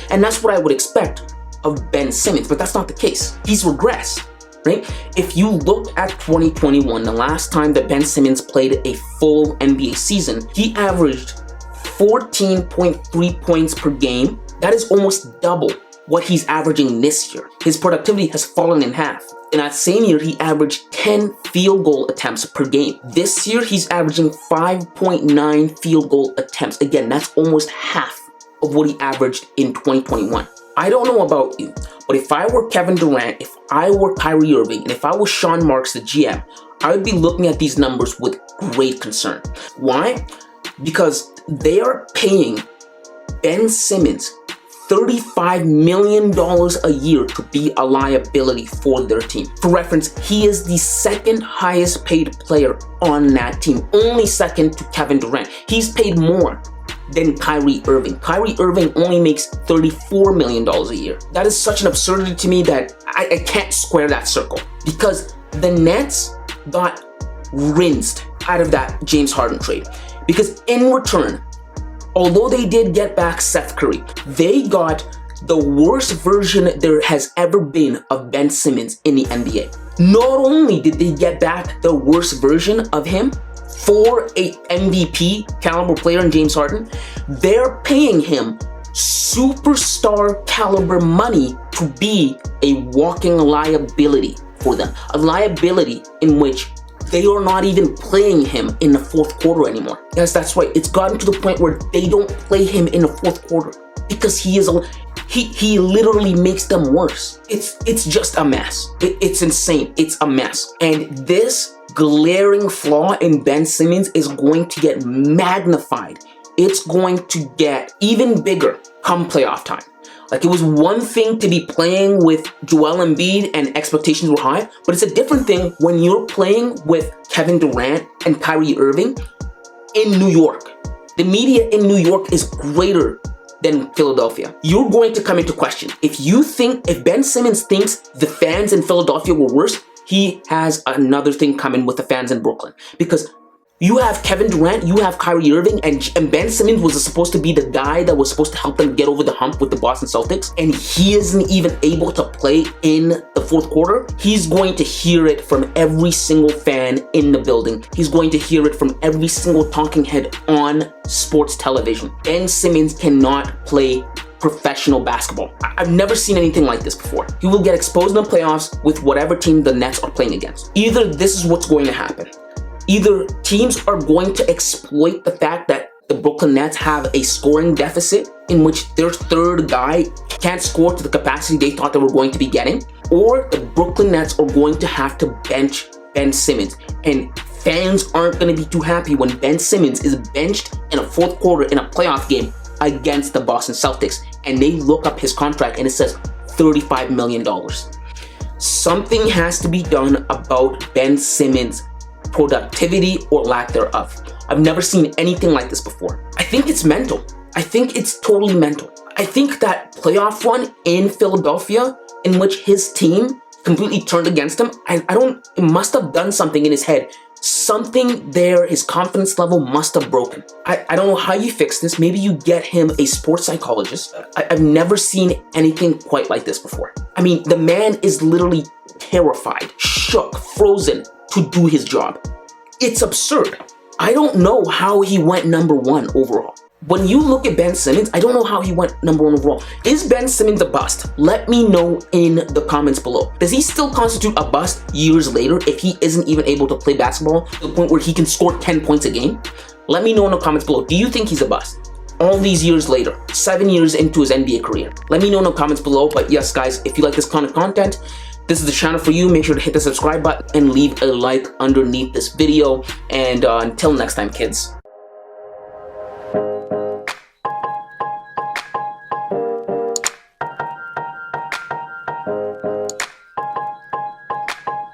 And that's what I would expect of Ben Simmons, but that's not the case. He's regressed, right? If you look at 2021, the last time that Ben Simmons played a full NBA season, he averaged 14.3 points per game. That is almost double what he's averaging this year. His productivity has fallen in half. In that same year, he averaged 10 field goal attempts per game. This year, he's averaging 5.9 field goal attempts. Again, that's almost half of what he averaged in 2021. I don't know about you, but if I were Kevin Durant, if I were Kyrie Irving, and if I was Sean Marks, the GM, I would be looking at these numbers with great concern. Why? Because they are paying Ben Simmons $35 million a year to be a liability for their team. For reference, he is the second highest paid player on that team, only second to Kevin Durant. He's paid more than Kyrie Irving. Kyrie Irving only makes $34 million a year. That is such an absurdity to me that I can't square that circle, because the Nets got rinsed out of that James Harden trade. Because in return, although they did get back Seth Curry, they got the worst version there has ever been of Ben Simmons in the NBA. Not only did they get back the worst version of him for a MVP caliber player in James Harden, they're paying him superstar caliber money to be a walking liability for them. A liability in which they are not even playing him in the fourth quarter anymore. Yes, that's right. It's gotten to the point where they don't play him in the fourth quarter because he literally makes them worse. It's just a mess. It's insane. It's a mess. And this glaring flaw in Ben Simmons is going to get magnified. It's going to get even bigger come playoff time. Like, it was one thing to be playing with Joel Embiid and expectations were high, but it's a different thing when you're playing with Kevin Durant and Kyrie Irving in New York. The media in New York is greater than Philadelphia. You're going to come into question. If Ben Simmons thinks the fans in Philadelphia were worse, he has another thing coming with the fans in Brooklyn. Because you have Kevin Durant, you have Kyrie Irving, and Ben Simmons was supposed to be the guy that was supposed to help them get over the hump with the Boston Celtics, and he isn't even able to play in the fourth quarter. He's going to hear it from every single fan in the building. He's going to hear it from every single talking head on sports television. Ben Simmons cannot play professional basketball. I've never seen anything like this before. He will get exposed in the playoffs with whatever team the Nets are playing against. Either this is what's going to happen. Either teams are going to exploit the fact that the Brooklyn Nets have a scoring deficit in which their third guy can't score to the capacity they thought they were going to be getting, or the Brooklyn Nets are going to have to bench Ben Simmons. And fans aren't going to be too happy when Ben Simmons is benched in a fourth quarter in a playoff game against the Boston Celtics, and they look up his contract and it says $35 million. Something has to be done about Ben Simmons' productivity or lack thereof. I've never seen anything like this before. I think it's mental. I think it's totally mental. I think that playoff run in Philadelphia in which his team completely turned against him, it must have done something in his head. Something there, his confidence level must have broken. I don't know how you fix this. Maybe you get him a sports psychologist. I've never seen anything quite like this before. I mean, the man is literally terrified, shook, frozen to do his job. It's absurd. I don't know how he went number one overall. When you look at Ben Simmons, I don't know how he went number one overall. Is Ben Simmons a bust? Let me know in the comments below. Does he still constitute a bust years later if he isn't even able to play basketball to the point where he can score 10 points a game? Let me know in the comments below. Do you think he's a bust? All these years later, 7 years into his NBA career. Let me know in the comments below. But yes, guys, if you like this kind of content, this is the channel for you. Make sure to hit the subscribe button and leave a like underneath this video. And until next time, kids.